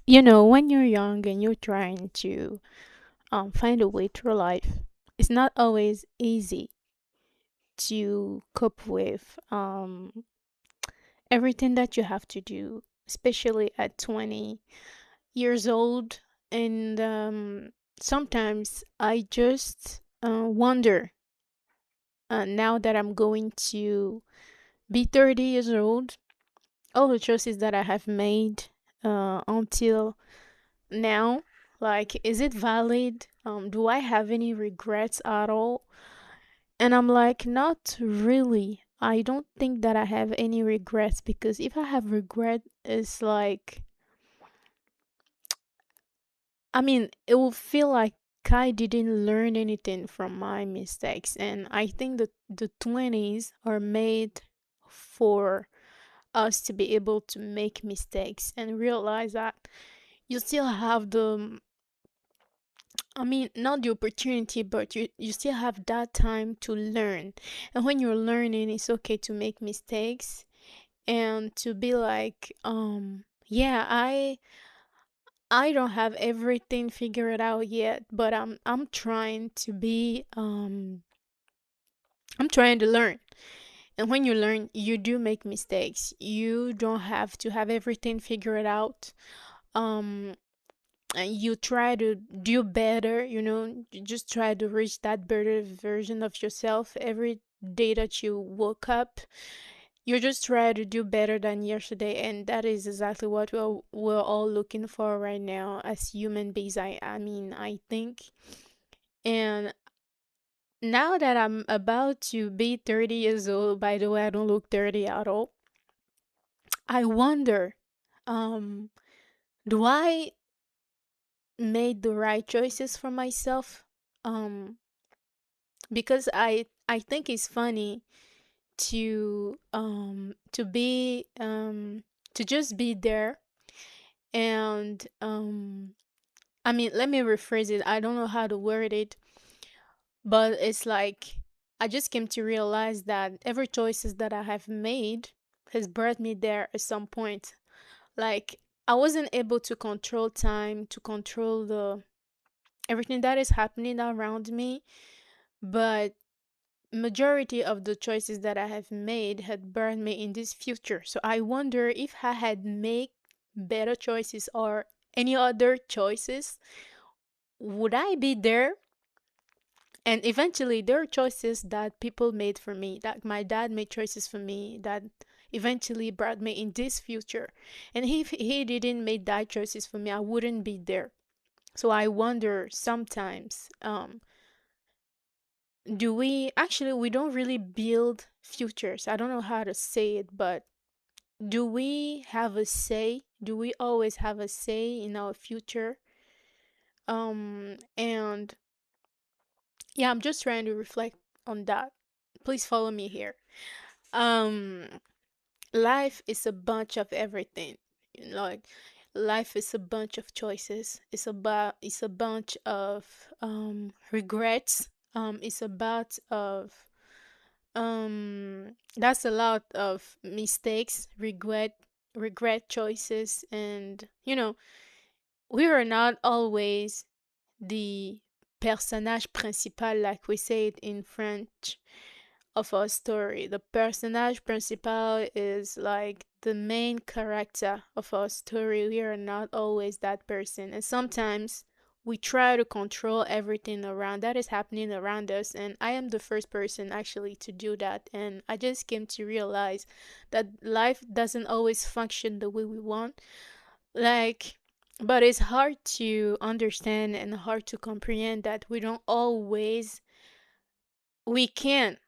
When you're young and you're trying to find a way through life, it's not always easy to cope with everything that you have to do, especially at 20 years old. And sometimes I just wonder, now that I'm going to be 30 years old, all the choices that I have made until now, like, is it valid? Do I have any regrets at all? And I'm like, not really. I don't think that I have any regrets, because if I have regret, it's like, I mean, it will feel like I didn't learn anything from my mistakes. And I think that the 20s are made for us to be able to make mistakes and realize that you still have not the opportunity, but you still have that time to learn. And when you're learning, it's okay to make mistakes and to be like, yeah, I don't have everything figured out yet, but I'm trying to be I'm trying to learn. And when you learn, you do make mistakes. You don't have to have everything figured out. Um and you try to do better, you just try to reach that better version of yourself every day that you woke up. You just try to do better than yesterday, and that is exactly what we're all looking for right now as human beings. I think. And now that I'm about to be 30 years old, by the way, I don't look 30 at all. I wonder, um do I made the right choices for myself? um because I think it's funny to be to just be there. And let me rephrase it. I don't know how to word it, but it's like I just came to realize that every choices that I have made has brought me there at some point. Like, I wasn't able to control time, to control the everything that is happening around me, but majority of the choices that I have made had burned me in this future. So I wonder, if I had made better choices or any other choices, would I be there? And eventually, there are choices that people made for me, that my dad made choices for me that eventually brought me in this future. And if he didn't make that choices for me, I wouldn't be there. So I wonder sometimes, do we actually, we don't really build futures. I don't know how to say it, but do we have a say? Do we always have a say in our future? And yeah, I'm just trying to reflect on that. Please follow me here. Um, Life is a bunch of everything. Like, life is a bunch of choices. It's a bunch of regrets. It's about of that's a lot of mistakes, regret choices. And we are not always the personnage principal, like we say it in French, of our story. The personnage principal is like the main character of our story. We are not always that person. And sometimes we try to control everything around that is happening around us. And I am the first person actually to do that. And I just came to realize that life doesn't always function the way we want. Like, but it's hard to understand and hard to comprehend that we can't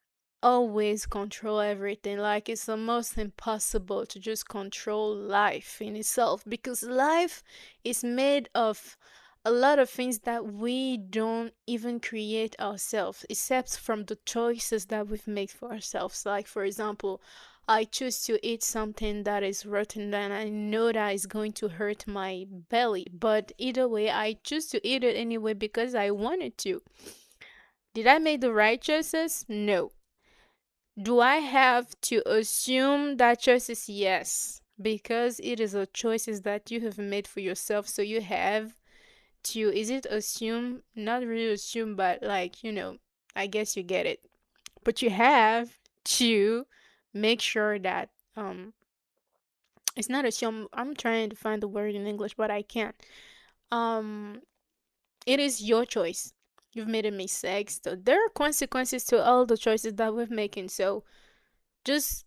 always control everything. Like, it's almost impossible to just control life in itself, because life is made of a lot of things that we don't even create ourselves, except from the choices that we've made for ourselves. Like, for example, I choose to eat something that is rotten and I know that is going to hurt my belly, but either way I choose to eat it anyway because I wanted to. Did I make the right choices? No. Do I have to assume that choice is yes? because it is a choices that you have made for yourself. So you have to, is it assume? Not really assume, but like, I guess you get it. But you have to make sure that it's not assume. I'm trying to find the word in English, but I can't. Um, it is your choice. You've made a mistake, so there are consequences to all the choices that we're making. So just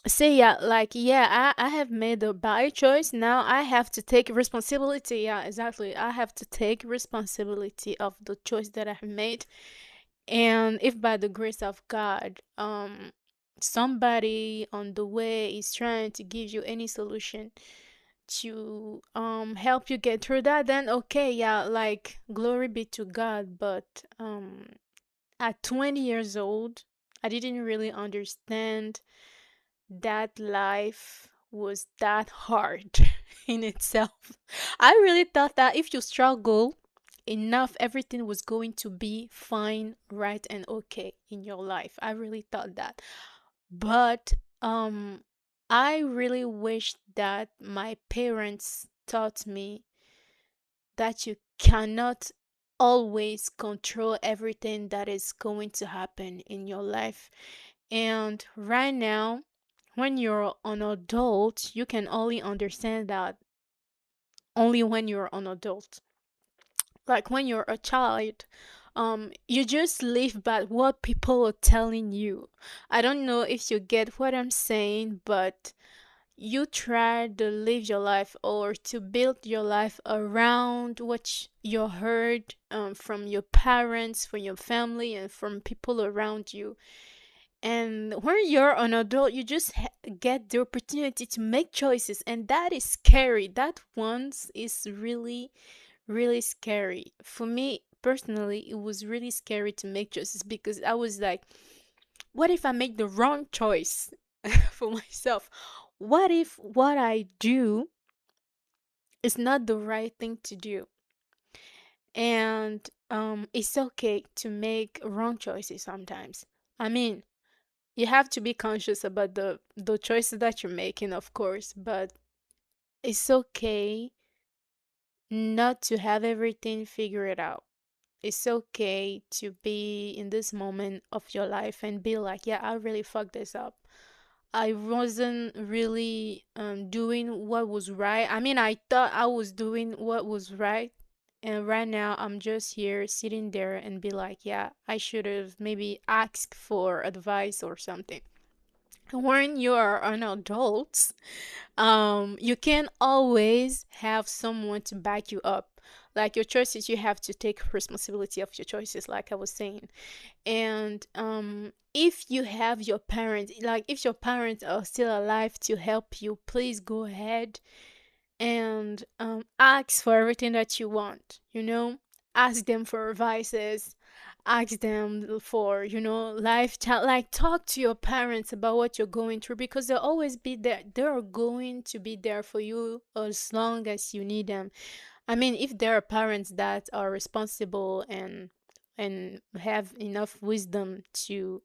say, yeah, like, yeah, I have made a bad choice. Now I have to take responsibility. Yeah, exactly. I have to take responsibility of the choice that I have made. And if by the grace of God, somebody on the way is trying to give you any solution to help you get through that, then okay, yeah, like glory be to God. But at 20 years old, I didn't really understand that life was that hard in itself. I really thought that if you struggle enough, everything was going to be fine, right, and okay in your life. I really thought that. But I really wish that my parents taught me that you cannot always control everything that is going to happen in your life. And right now, when you're an adult, you can only understand that only when you're an adult. Like when you're a child, you just live by what people are telling you. I don't know if you get what I'm saying, but you try to live your life or to build your life around what you heard from your parents, from your family, and from people around you. And when you're an adult, you just get the opportunity to make choices, and that is scary. That once is really, really scary. For me personally, it was really scary to make choices because I was like, what if I make the wrong choice for myself? What if what I do is not the right thing to do? And it's okay to make wrong choices sometimes. I mean, you have to be conscious about the choices that you're making, of course, but it's okay not to have everything figured out. It's okay to be in this moment of your life and be like, yeah, I really fucked this up. I wasn't really doing what was right. I mean, I thought I was doing what was right. And right now, I'm just here sitting there and be like, yeah, I should have maybe asked for advice or something. When you're an adult, you can always have someone to back you up. Like your choices, you have to take responsibility of your choices, like I was saying. And if you have your parents, like if your parents are still alive to help you, please go ahead and ask for everything that you want, ask them for advices, ask them for, life chat, like talk to your parents about what you're going through because they'll always be there. They're going to be there for you as long as you need them. I mean, if there are parents that are responsible and have enough wisdom to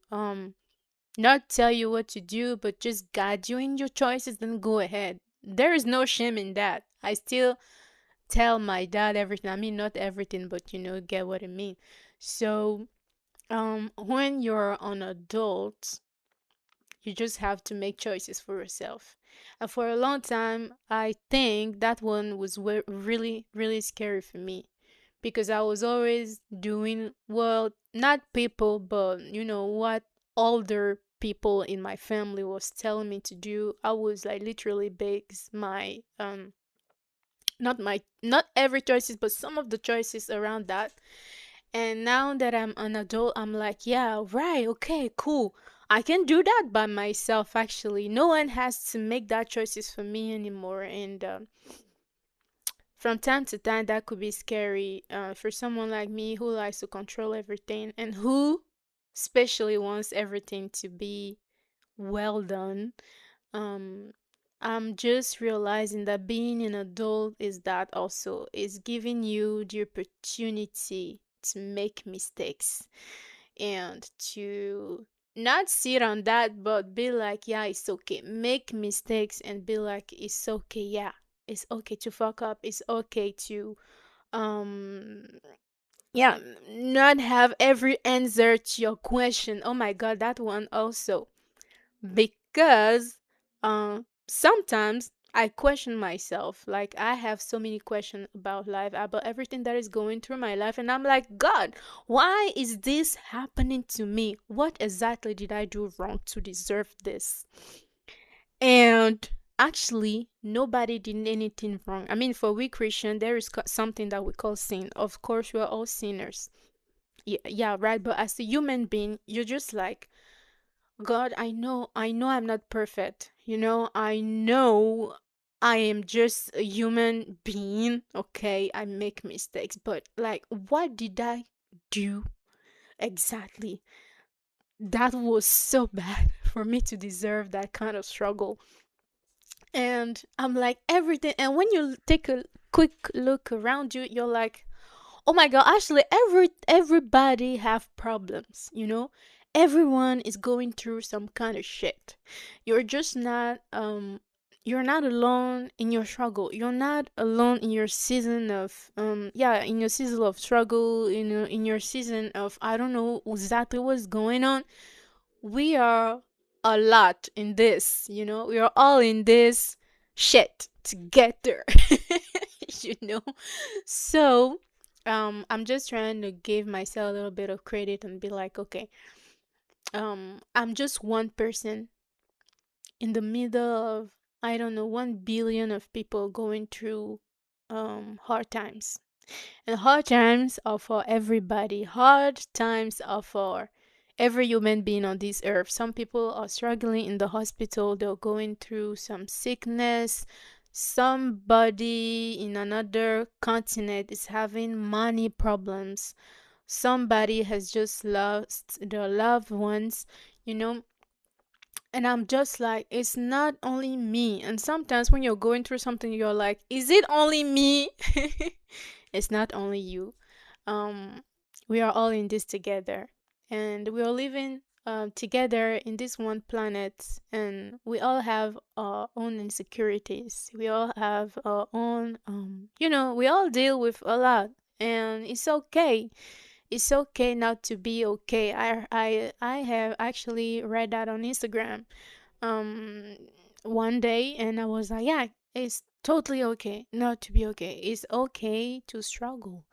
not tell you what to do, but just guide you in your choices, then go ahead. There is no shame in that. I still tell my dad everything. I mean, not everything, but get what I mean. So, when you're an adult, you just have to make choices for yourself. And for a long time, I think that one was really, really scary for me because I was always doing, well, not people, but what older people in my family was telling me to do. I was like literally base my not every choices, but some of the choices around that. And now that I'm an adult, I'm like, yeah, right, okay, cool. I can do that by myself, actually. No one has to make that choices for me anymore. And from time to time, that could be scary for someone like me who likes to control everything and who especially wants everything to be well done. um I'm just realizing that being an adult is that also is giving you the opportunity to make mistakes and to not sit on that, but be like, yeah, it's okay. Make mistakes and be like, it's okay. Yeah, it's okay to fuck up. It's okay to, um, yeah, not have every answer to your question. Oh my God, that one also. Because sometimes I question myself. Like, I have so many questions about life, about everything that is going through my life, and I'm like, God, why is this happening to me? What exactly did I do wrong to deserve this? And actually, nobody did anything wrong. I mean, for we Christian, there is something that we call sin. Of course, we're all sinners. Yeah, yeah, right. But as a human being, you're just like, God, I know I'm not perfect. I know I am just a human being. Okay, I make mistakes, but like, what did I do exactly that was so bad for me to deserve that kind of struggle? And I'm like, everything. And when you take a quick look around you, you're like, oh my God, actually everybody have problems. Everyone is going through some kind of shit. You're just not you're not alone in your struggle. You're not alone in your season of in your season of struggle, in your season of I don't know exactly what's going on. We are a lot in this. We are all in this shit together. you know so, I'm just trying to give myself a little bit of credit and be like, okay, I'm just one person in the middle of, I don't know, 1 billion of people going through hard times. And hard times are for everybody. Hard times are for every human being on this earth. Some people are struggling in the hospital, they're going through some sickness. Somebody in another continent is having money problems. Somebody has just lost their loved ones, you know. And I'm just like, it's not only me. And sometimes when you're going through something, you're like, is it only me? It's not only you. Um, we are all in this together, and we are living together in this one planet, and we all have our own insecurities. We all have our own, we all deal with a lot, and it's okay. It's okay not to be okay. I have actually read that on Instagram um one day, and I was like, yeah, it's totally okay not to be okay. It's okay to struggle.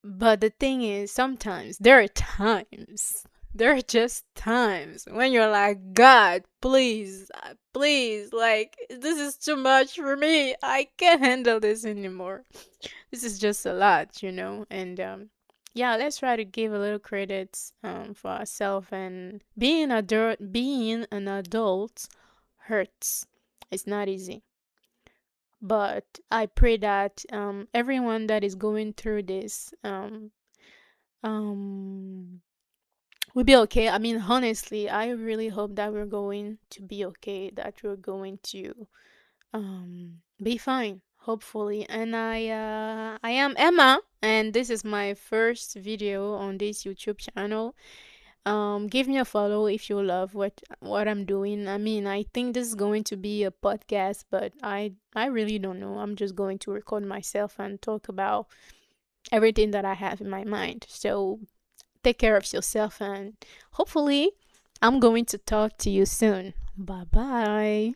But the thing is, sometimes there are just times when you're like, God, please, please, like, this is too much for me. I can't handle this anymore. This is just a lot. And yeah, let's try to give a little credit for ourselves. And being an adult hurts. It's not easy. But I pray that everyone that is going through this um we'll be okay. I mean, honestly, I really hope that we're going to be okay, that we're going to be fine, hopefully. And I am Emma, and this is my first video on this YouTube channel. Give me a follow if you love what I'm doing. I mean, I think this is going to be a podcast, but I really don't know. I'm just going to record myself and talk about everything that I have in my mind. So take care of yourself, and hopefully, I'm going to talk to you soon. Bye bye.